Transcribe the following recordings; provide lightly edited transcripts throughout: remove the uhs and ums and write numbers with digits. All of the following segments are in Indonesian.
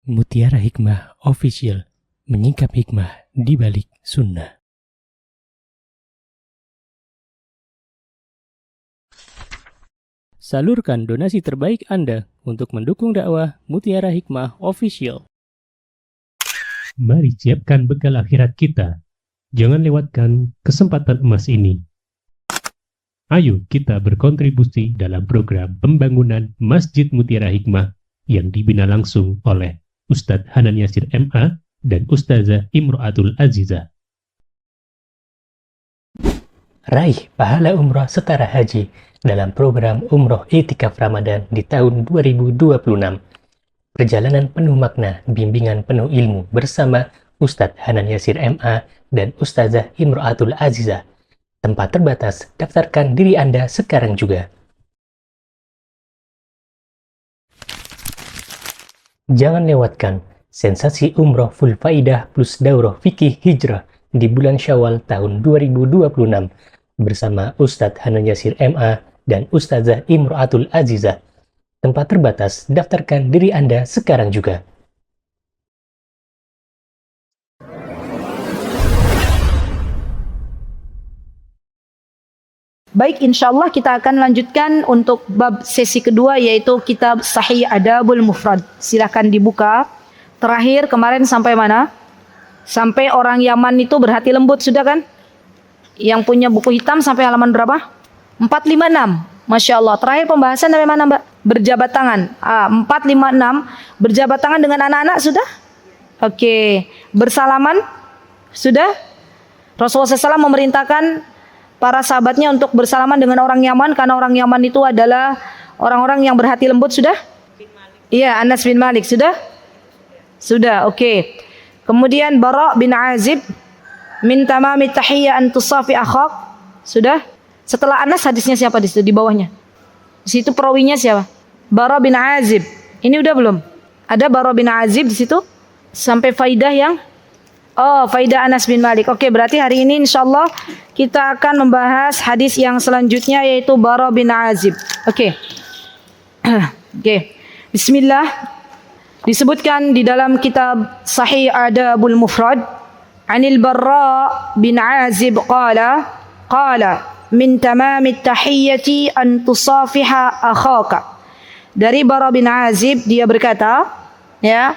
Mutiara Hikmah Official, menyingkap hikmah di balik sunnah. Salurkan donasi terbaik Anda untuk mendukung dakwah Mutiara Hikmah Official. Mari siapkan bekal akhirat kita. Jangan lewatkan kesempatan emas ini. Ayo kita berkontribusi dalam program pembangunan Masjid Mutiara Hikmah yang dibina langsung oleh Ustadz Hanan Yasir MA dan Ustazah Imro'atul Azizah. Raih pahala umroh setara haji dalam program Umroh I'tikaf Ramadan di tahun 2026. Perjalanan penuh makna, bimbingan penuh ilmu bersama Ustadz Hanan Yasir MA dan Ustazah Imro'atul Azizah. Tempat terbatas, daftarkan diri Anda sekarang juga. Jangan lewatkan sensasi umroh full faidah plus daurah fikih hijrah di bulan Syawal tahun 2026 bersama Ustadz Hanan Yasir MA dan Ustazah Imro'atul Azizah. Tempat terbatas, daftarkan diri Anda sekarang juga. Baik, insya Allah kita akan lanjutkan untuk bab sesi kedua, yaitu kitab Sahih Adabul Mufrad. Silahkan dibuka. Terakhir kemarin sampai mana? Sampai orang Yaman itu berhati lembut, sudah kan? Yang punya buku hitam sampai halaman berapa? 456. Masya Allah. Terakhir pembahasan sampai mana, Mbak? Berjabat tangan. 456. Berjabat tangan dengan anak-anak sudah? Oke. Bersalaman? Sudah? Rasulullah SAW memerintahkan para sahabatnya untuk bersalaman dengan orang Yaman, karena orang Yaman itu adalah orang-orang yang berhati lembut. Sudah? Iya, Anas bin Malik. Sudah? Sudah, oke. Kemudian Bara bin Azib, min tamami tahiyya an tusafi akhak. Sudah? Setelah Anas hadisnya siapa di situ di bawahnya? Di situ perawinya siapa? Bara bin Azib. Ini udah belum? Ada Bara bin Azib di situ sampai faidah yang faidah Anas bin Malik. Oke, berarti hari ini insyaallah kita akan membahas hadis yang selanjutnya, yaitu Bara bin Azib. Oke. Bismillah. Disebutkan di dalam kitab Sahih Adabul Mufrad, Anil Barra bin Azib qala min tamamit tahiyyati an tusafiha akhaka. Dari Bara bin Azib, dia berkata, ya,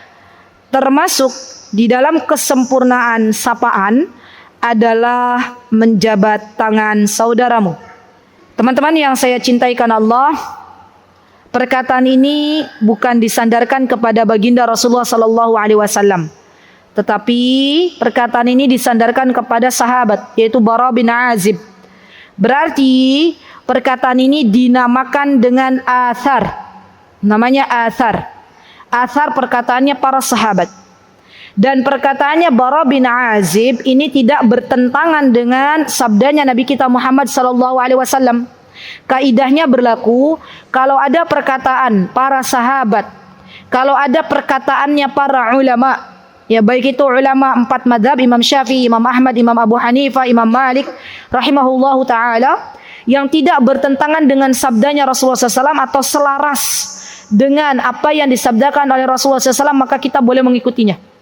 termasuk di dalam kesempurnaan sapaan adalah menjabat tangan saudaramu. Teman-teman yang saya cintai karena Allah, perkataan ini bukan disandarkan kepada baginda Rasulullah sallallahu alaihi wasallam, tetapi perkataan ini disandarkan kepada sahabat, yaitu Bara bin Azib. Berarti perkataan ini dinamakan dengan athar. Namanya athar. Athar perkataannya para sahabat. Dan perkataannya Bara bin Azib ini tidak bertentangan dengan sabdanya Nabi kita Muhammad sallallahu alaihi wasallam. Kaidahnya berlaku kalau ada perkataan para sahabat, kalau ada perkataannya para ulama, ya baik itu ulama 4 mazhab, Imam Syafi'i, Imam Ahmad, Imam Abu Hanifah, Imam Malik rahimahullahu taala, yang tidak bertentangan dengan sabdanya Rasulullah SAW atau selaras dengan apa yang disabdakan oleh Rasulullah SAW, maka kita boleh mengikutinya.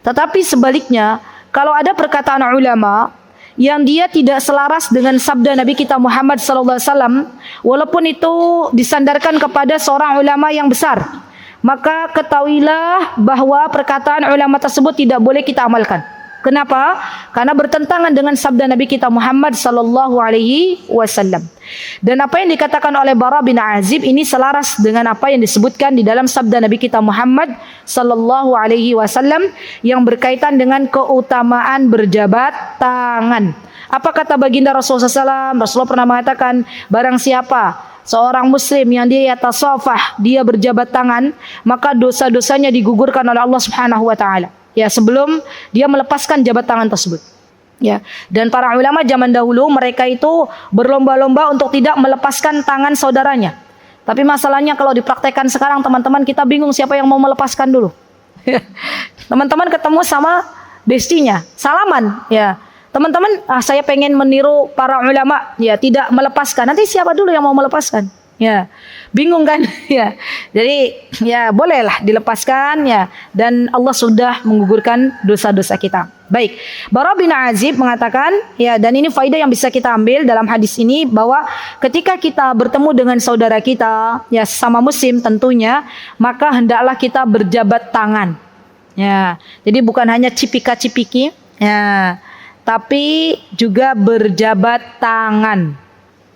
Tetapi sebaliknya, kalau ada perkataan ulama yang dia tidak selaras dengan sabda Nabi kita Muhammad SAW, walaupun itu disandarkan kepada seorang ulama yang besar, maka ketahuilah bahwa perkataan ulama tersebut tidak boleh kita amalkan. Kenapa? Karena bertentangan dengan sabda Nabi kita Muhammad sallallahu alaihi wasallam. Dan apa yang dikatakan oleh Bara bin Azib ini selaras dengan apa yang disebutkan di dalam sabda Nabi kita Muhammad sallallahu alaihi wasallam yang berkaitan dengan keutamaan berjabat tangan. Apa kata baginda Rasulullah SAW? Rasulullah pernah mengatakan, barang siapa seorang muslim yang dia yatasafah, dia berjabat tangan, maka dosa-dosanya digugurkan oleh Allah Subhanahu wa taala. Ya, sebelum dia melepaskan jabat tangan tersebut. Ya, dan para ulama zaman dahulu mereka itu berlomba-lomba untuk tidak melepaskan tangan saudaranya. Tapi masalahnya kalau dipraktekkan sekarang, teman-teman, kita bingung siapa yang mau melepaskan dulu. Teman-teman ketemu sama bestinya, salaman, ya. Teman-teman, saya pengen meniru para ulama, ya, tidak melepaskan. Nanti siapa dulu yang mau melepaskan? Ya, bingung kan? Ya, jadi ya bolehlah dilepaskan ya. Dan Allah sudah menggugurkan dosa-dosa kita. Baik, Bara bin Azib mengatakan ya, dan ini faedah yang bisa kita ambil dalam hadis ini, bahwa ketika kita bertemu dengan saudara kita ya sama muslim tentunya, maka hendaklah kita berjabat tangan. Ya, jadi bukan hanya cipika-cipiki, ya, tapi juga berjabat tangan.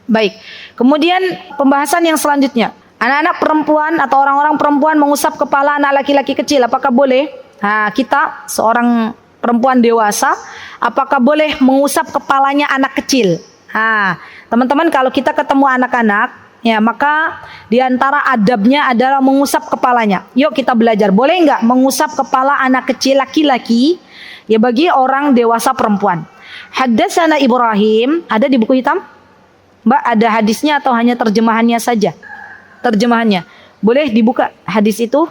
Baik, kemudian pembahasan yang selanjutnya, anak-anak perempuan atau orang-orang perempuan mengusap kepala anak laki-laki kecil, apakah boleh? Nah, kita seorang perempuan dewasa, apakah boleh mengusap kepalanya anak kecil? Nah, teman-teman, kalau kita ketemu anak-anak, ya maka diantara adabnya adalah mengusap kepalanya. Yuk kita belajar, boleh nggak mengusap kepala anak kecil laki-laki? Ya bagi orang dewasa perempuan. Haddatsana Ibrahim, ada di buku hitam? Mbak, ada hadisnya atau hanya terjemahannya saja? Terjemahannya. Boleh dibuka hadis itu?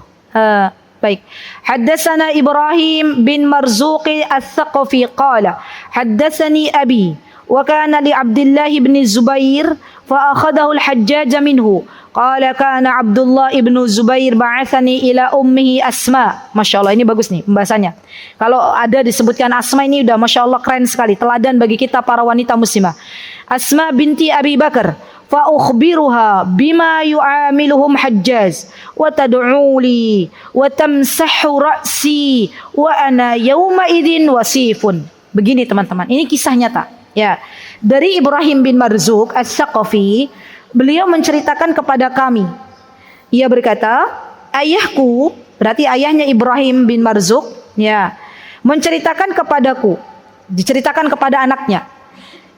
Baik. Haddatsana Ibrahim bin Marzuqi Ats-Tsaqafi qala haddatsani abi wa kana li Abdullah bin Zubair fa akhadahu al-Hajjaj minhu qala kana Abdullah ibn Zubair ba'athani ila ummihi Asma. Masya Allah, ini bagus nih pembahasannya. Kalau ada disebutkan Asma, ini udah Masya Allah keren sekali, teladan bagi kita para wanita muslimah. Asma binti Abi Bakar fa ukhbiruha bima yu'amiluhum Hajjaz wa tad'u li wa tamsahu ra'si wa ana yawma idzin wasifun. Begini teman-teman, ini kisah nyata ya, dari Ibrahim bin Marzuq Ats-Tsaqafi. Beliau menceritakan kepada kami, ia berkata, ayahku, berarti ayahnya Ibrahim bin Marzuq ya, menceritakan kepadaku, diceritakan kepada anaknya,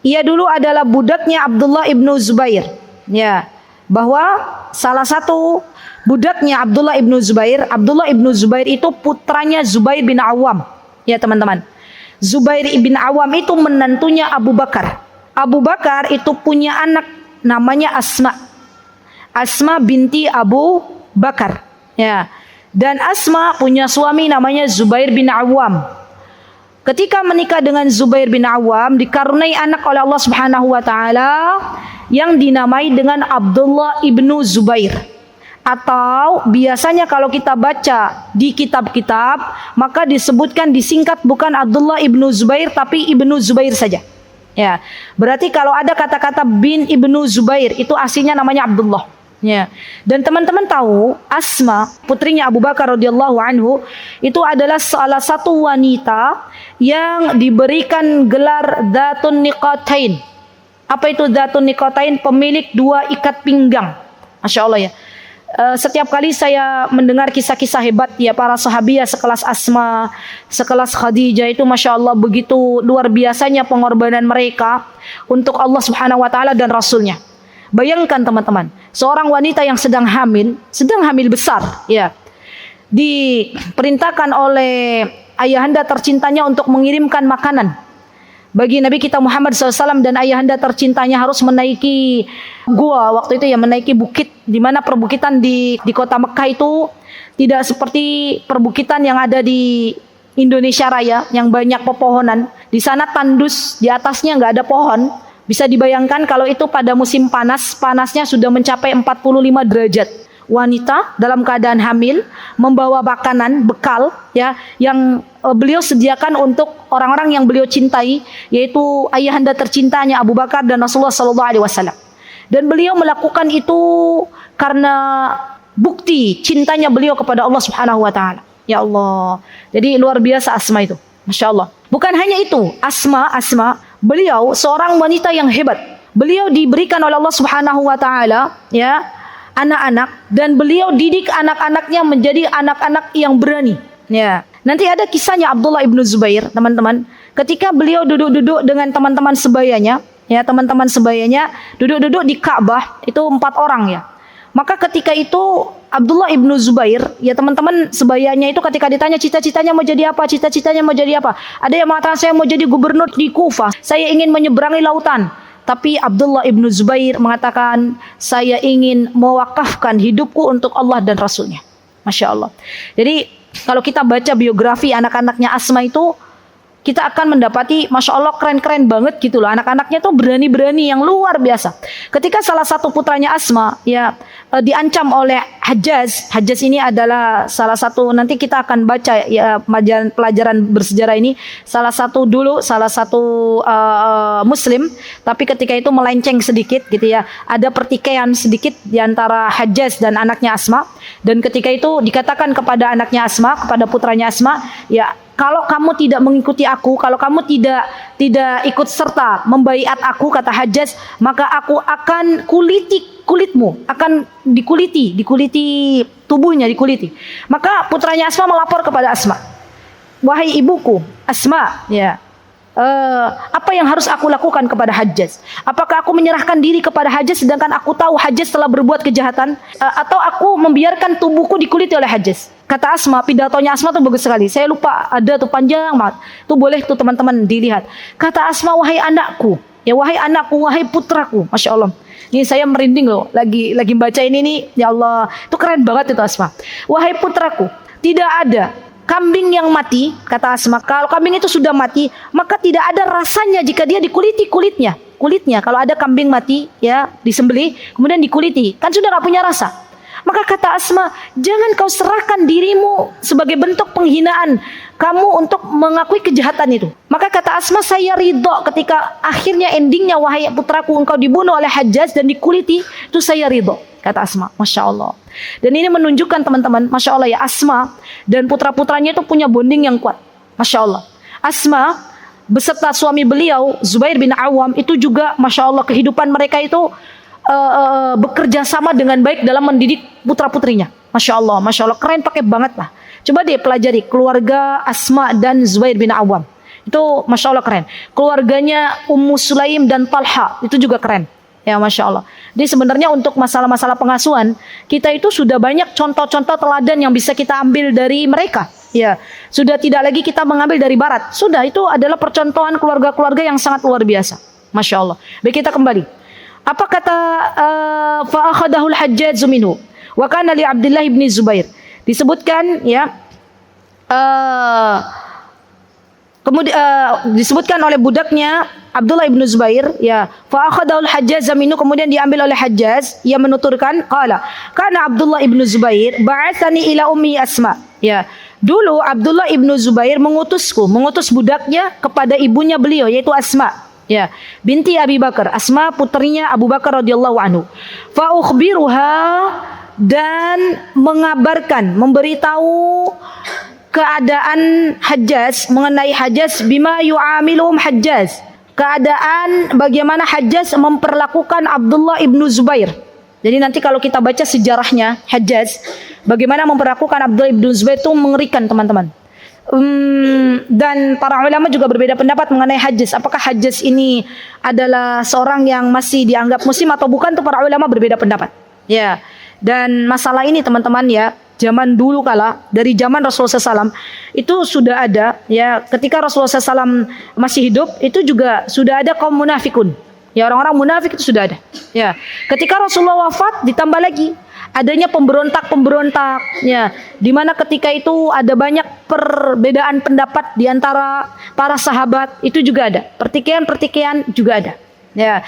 ia dulu adalah budaknya Abdullah ibnu Zubair ya, bahwa salah satu budaknya Abdullah ibnu Zubair itu putranya Zubair bin Awam ya teman-teman. Zubair bin Awam itu menantunya Abu Bakar. Abu Bakar itu punya anak namanya Asma binti Abu Bakar ya, dan Asma punya suami namanya Zubair bin Awam. Ketika menikah dengan Zubair bin Awam, dikaruniai anak oleh Allah Subhanahu wa taala yang dinamai dengan Abdullah ibnu Zubair. Atau biasanya kalau kita baca di kitab-kitab, maka disebutkan disingkat bukan Abdullah ibnu Zubair tapi ibnu Zubair saja. Ya, berarti kalau ada kata-kata bin ibnu Zubair, itu aslinya namanya Abdullah. Ya. Dan teman-teman tahu, Asma putrinya Abu Bakar radhiyallahu anhu itu adalah salah satu wanita yang diberikan gelar Dzatun Niqatain. Apa itu Dzatun Niqatain? Pemilik dua ikat pinggang. Masya Allah ya. Setiap kali saya mendengar kisah-kisah hebat ya para sahabiah sekelas Asma, sekelas Khadijah, itu Masya Allah begitu luar biasanya pengorbanan mereka untuk Allah Subhanahu wa taala dan Rasulnya. Bayangkan teman-teman, seorang wanita yang sedang hamil besar ya, diperintahkan oleh ayahanda tercintanya untuk mengirimkan makanan bagi Nabi kita Muhammad SAW, dan ayahanda tercintanya harus menaiki gua waktu itu ya, menaiki bukit, di mana perbukitan di kota Mekah itu tidak seperti perbukitan yang ada di Indonesia Raya yang banyak pepohonan. Di sana tandus, di atasnya nggak ada pohon. Bisa dibayangkan kalau itu pada musim panas, panasnya sudah mencapai 45 derajat. Wanita dalam keadaan hamil membawa makanan bekal ya, yang beliau sediakan untuk orang-orang yang beliau cintai, yaitu ayahanda tercintanya Abu Bakar dan Rasulullah SAW. Dan beliau melakukan itu karena bukti cintanya beliau kepada Allah Subhanahu wa taala. Ya Allah. Jadi luar biasa Asma itu. Masya Allah. Bukan hanya itu, Asma, beliau seorang wanita yang hebat. Beliau diberikan oleh Allah Subhanahu wa taala ya anak-anak, dan beliau didik anak-anaknya menjadi anak-anak yang berani. Ya. Nanti ada kisahnya Abdullah ibnu Zubair, teman-teman. Ketika beliau duduk-duduk dengan teman-teman sebayanya, ya teman-teman sebayanya duduk-duduk di Ka'bah, itu 4 orang ya. Maka ketika itu Abdullah ibnu Zubair, ya teman-teman sebayanya itu ketika ditanya cita-citanya mau jadi apa, ada yang mengatakan saya mau jadi gubernur di Kufah, saya ingin menyeberangi lautan. Tapi Abdullah ibnu Zubair mengatakan, saya ingin mewakafkan hidupku untuk Allah dan Rasulnya. Masya Allah. Jadi kalau kita baca biografi anak-anaknya Asma itu, kita akan mendapati Masya Allah keren-keren banget gitu loh. Anak-anaknya tuh berani-berani yang luar biasa. Ketika salah satu putranya Asma ya diancam oleh Hajjaz. Hajjaz ini adalah salah satu, nanti kita akan baca ya pelajaran bersejarah ini, salah satu muslim, tapi ketika itu melenceng sedikit gitu ya. Ada pertikaian sedikit di antara Hajjaz dan anaknya Asma, dan ketika itu dikatakan kepada anaknya Asma, kepada putranya Asma, ya kalau kamu tidak mengikuti aku, kalau kamu tidak ikut serta membaiat aku, kata Hajjaz, maka aku akan kulitmu, akan dikuliti tubuhnya, dikuliti. Maka putranya Asma melapor kepada Asma, wahai ibuku Asma, ya, apa yang harus aku lakukan kepada Hajjaz? Apakah aku menyerahkan diri kepada Hajjaz sedangkan aku tahu Hajjaz telah berbuat kejahatan, atau aku membiarkan tubuhku dikuliti oleh Hajjaz? Kata Asma, pidatonya Asma tuh bagus sekali. Saya lupa, ada tuh panjang banget. Tuh boleh tuh teman-teman dilihat. Kata Asma, wahai anakku, wahai putraku. Masya Allah. Ini saya merinding loh. Lagi baca ini nih, ya Allah. Itu keren banget itu Asma. Wahai putraku, tidak ada kambing yang mati, kata Asma. Kalau kambing itu sudah mati, maka tidak ada rasanya jika dia dikuliti kulitnya. Kalau ada kambing mati, ya disembelih, kemudian dikuliti, kan sudah gak punya rasa. Maka kata Asma, jangan kau serahkan dirimu sebagai bentuk penghinaan kamu untuk mengakui kejahatan itu. Maka kata Asma, saya ridho ketika akhirnya endingnya, wahai putraku, engkau dibunuh oleh Hajjaz dan dikuliti, itu saya ridho, kata Asma. Masya Allah. Dan ini menunjukkan teman-teman, Masya Allah ya, Asma dan putra-putranya itu punya bonding yang kuat. Masya Allah. Asma beserta suami beliau, Zubair bin Awam, itu juga Masya Allah kehidupan mereka itu bekerja sama dengan baik dalam mendidik putra-putrinya. Masya Allah, keren pakai banget lah. Coba deh pelajari keluarga Asma dan Zubair bin Awam. Itu Masya Allah keren. Keluarganya Ummu Sulaim dan Talha, itu juga keren. Ya Masya Allah. Jadi sebenarnya untuk masalah-masalah pengasuhan, kita itu sudah banyak contoh-contoh teladan yang bisa kita ambil dari mereka. Ya, sudah tidak lagi kita mengambil dari barat. Sudah, itu adalah percontohan keluarga-keluarga yang sangat luar biasa. Masya Allah. Baik, kita kembali. Apa kata fa'akhadahul Hajjaz minhu wa kana li Abdullah ibn Zubair. Disebutkan ya, kemudian disebutkan oleh budaknya Abdullah ibn Zubair ya, fa'akhadahul Hajjaz minhu, kemudian diambil oleh Hajjaz. Ia menuturkan qala kana Abdullah ibn Zubair ba'atsani ila ummi Asma. Ya, dulu Abdullah ibn Zubair mengutus budaknya kepada ibunya beliau, yaitu Asma. Ya, binti Abi Bakar, Asma putrinya Abu Bakar radhiyallahu anhu. Fa ukhbiruha, dan mengabarkan, memberitahu keadaan Hajjaz, mengenai Hajjaz, bima yu'amilum Hajjaz, keadaan bagaimana Hajjaz memperlakukan Abdullah ibnu Zubair. Jadi nanti kalau kita baca sejarahnya Hajjaz, bagaimana memperlakukan Abdullah ibnu Zubair, itu mengerikan teman-teman. Dan para ulama juga berbeda pendapat mengenai Hajjaz. Apakah Hajjaz ini adalah seorang yang masih dianggap muslim atau bukan, tuh para ulama berbeda pendapat. Ya. Dan masalah ini teman-teman ya, zaman dulu kala, dari zaman Rasulullah SAW itu sudah ada ya, ketika Rasulullah SAW masih hidup, itu juga sudah ada kaum munafikun. Ya, orang-orang munafik itu sudah ada. Ya. Ketika Rasulullah wafat, ditambah lagi adanya pemberontak-pemberontak ya, di mana ketika itu ada banyak perbedaan pendapat di antara para sahabat, itu juga ada. Pertikaian-pertikaian juga ada. Ya.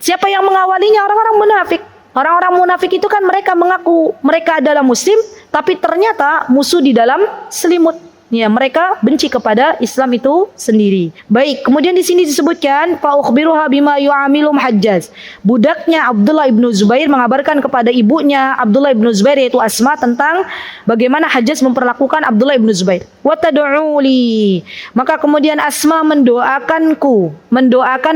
Siapa yang mengawalinya? Orang-orang munafik. Orang-orang munafik itu kan mereka mengaku mereka adalah muslim, tapi ternyata musuh di dalam selimut. Ya, mereka benci kepada Islam itu sendiri. Baik, kemudian di sini disebutkan fa ukhbiruha bima yu'amilum Hajjaz. Budaknya Abdullah ibnu Zubair mengabarkan kepada ibunya Abdullah ibnu Zubair, yaitu Asma, tentang bagaimana Hajjaz memperlakukan Abdullah ibnu Zubair. Wa tad'uli. Maka kemudian Asma mendoakan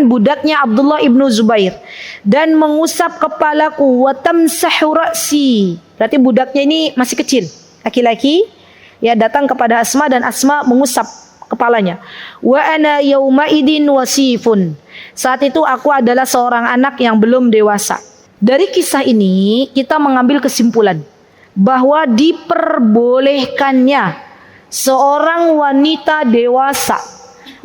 budaknya Abdullah ibnu Zubair dan mengusap kepalaku, wa tamsahu ra'si. Berarti budaknya ini masih kecil, laki-laki. Ya, datang kepada Asma dan Asma mengusap kepalanya. Wa ana yauma idin wasifun. Saat itu aku adalah seorang anak yang belum dewasa. Dari kisah ini kita mengambil kesimpulan bahwa diperbolehkannya seorang wanita dewasa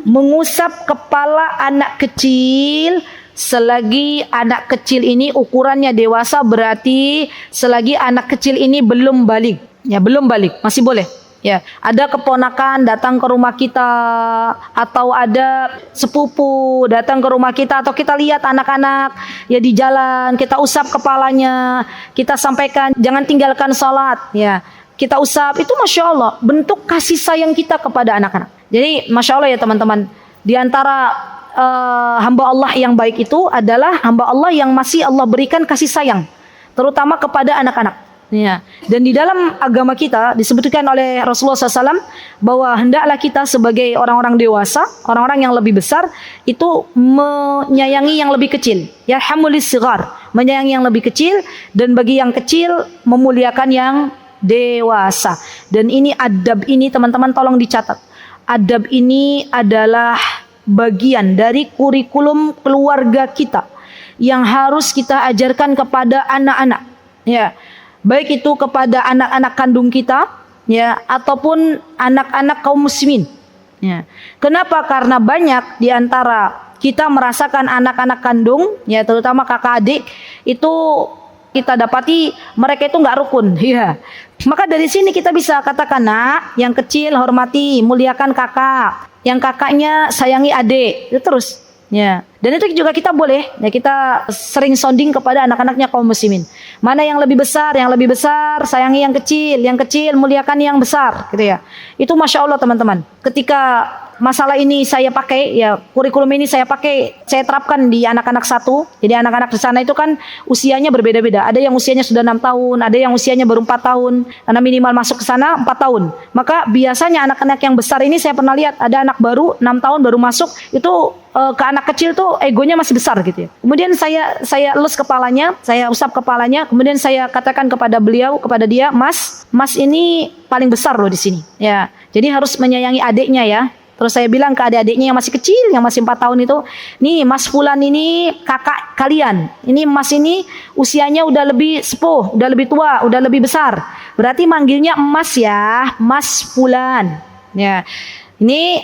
mengusap kepala anak kecil selagi anak kecil ini ukurannya dewasa, berarti selagi anak kecil ini belum balik. Ya, belum balik, masih boleh. Ya, ada keponakan datang ke rumah kita, atau ada sepupu datang ke rumah kita, atau kita lihat anak-anak ya di jalan, kita usap kepalanya, kita sampaikan jangan tinggalkan sholat, ya kita usap, itu masya Allah bentuk kasih sayang kita kepada anak-anak. Jadi masya Allah ya teman-teman, di antara hamba Allah yang baik itu adalah hamba Allah yang masih Allah berikan kasih sayang, terutama kepada anak-anak. Ya. Dan di dalam agama kita disebutkan oleh Rasulullah SAW bahwa hendaklah kita sebagai orang-orang dewasa, orang-orang yang lebih besar itu menyayangi yang lebih kecil. Yarhamulis sighar, menyayangi yang lebih kecil, dan bagi yang kecil memuliakan yang dewasa. Dan ini adab ini teman-teman tolong dicatat. Adab ini adalah bagian dari kurikulum keluarga kita yang harus kita ajarkan kepada anak-anak. Ya. Baik itu kepada anak-anak kandung kita, ya, ataupun anak-anak kaum muslimin. Ya. Kenapa? Karena banyak di antara kita merasakan anak-anak kandung, ya, terutama kakak adik, itu kita dapati mereka itu nggak rukun. Ya. Maka dari sini kita bisa katakan, nak, yang kecil hormati, muliakan kakak, yang kakaknya sayangi adik, itu terus. Ya, dan itu juga kita boleh, ya kita sering sounding kepada anak-anaknya kaum muslimin. Mana yang lebih besar sayangi yang kecil muliakan yang besar, gitu ya. Itu masya Allah teman-teman. Ketika masalah ini saya pakai, ya kurikulum ini saya terapkan di anak-anak satu. Jadi anak-anak di sana itu kan usianya berbeda-beda. Ada yang usianya sudah 6 tahun, ada yang usianya baru 4 tahun. Karena minimal masuk ke sana 4 tahun. Maka biasanya anak-anak yang besar ini saya pernah lihat ada anak baru 6 tahun baru masuk, itu ke anak kecil tuh egonya masih besar gitu ya. Kemudian saya elus kepalanya, saya usap kepalanya, kemudian saya katakan kepada dia, Mas ini paling besar loh di sini. Ya, jadi harus menyayangi adiknya ya. Terus saya bilang ke adik-adiknya yang masih kecil, yang masih 4 tahun itu, nih Mas Fulan ini kakak kalian. Ini Mas ini usianya udah lebih sepuh, udah lebih tua, udah lebih besar. Berarti manggilnya Mas ya, Mas Fulan. Ya. Ini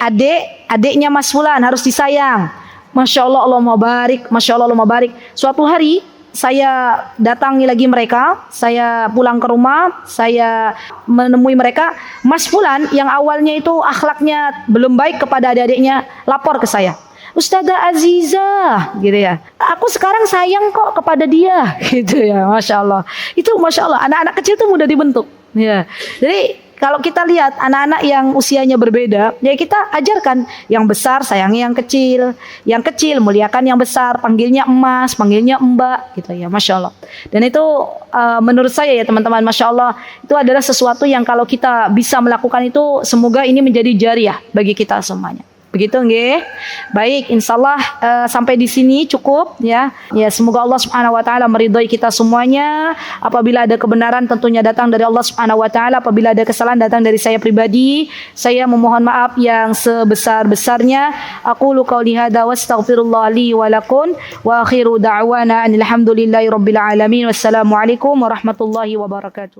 adiknya Mas Fulan harus disayang. Masya Allah, Allahumma barik. Masya Allah, Allahumma barik. Suatu hari saya datangi lagi mereka, saya pulang ke rumah, saya menemui mereka. Mas Fulan yang awalnya itu akhlaknya belum baik kepada adik-adiknya, lapor ke saya. Ustazah Aziza, gitu ya. Aku sekarang sayang kok kepada dia, gitu ya. Masya Allah. Itu Masya Allah, anak-anak kecil itu mudah dibentuk. Ya. Jadi kalau kita lihat anak-anak yang usianya berbeda, ya kita ajarkan yang besar sayangi yang kecil muliakan yang besar, panggilnya emas, panggilnya mbak, gitu ya, masya Allah. Dan itu menurut saya ya teman-teman, masya Allah, itu adalah sesuatu yang kalau kita bisa melakukan itu, semoga ini menjadi jariah bagi kita semuanya. Begitu nggih. Baik, insyaallah sampai di sini cukup ya. Ya, semoga Allah Subhanahu wa taala meridhai kita semuanya. Apabila ada kebenaran tentunya datang dari Allah Subhanahu wa taala, apabila ada kesalahan datang dari saya pribadi, saya memohon maaf yang sebesar-besarnya. Aqulu qouli hadza wastaghfirullah li wa lakum wa akhiru da'wana alhamdulillahirabbil alamin. Wassalamualaikum warahmatullahi wabarakatuh.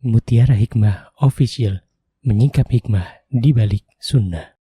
Mutiara Hikmah Official, menyingkap hikmah di balik sunnah.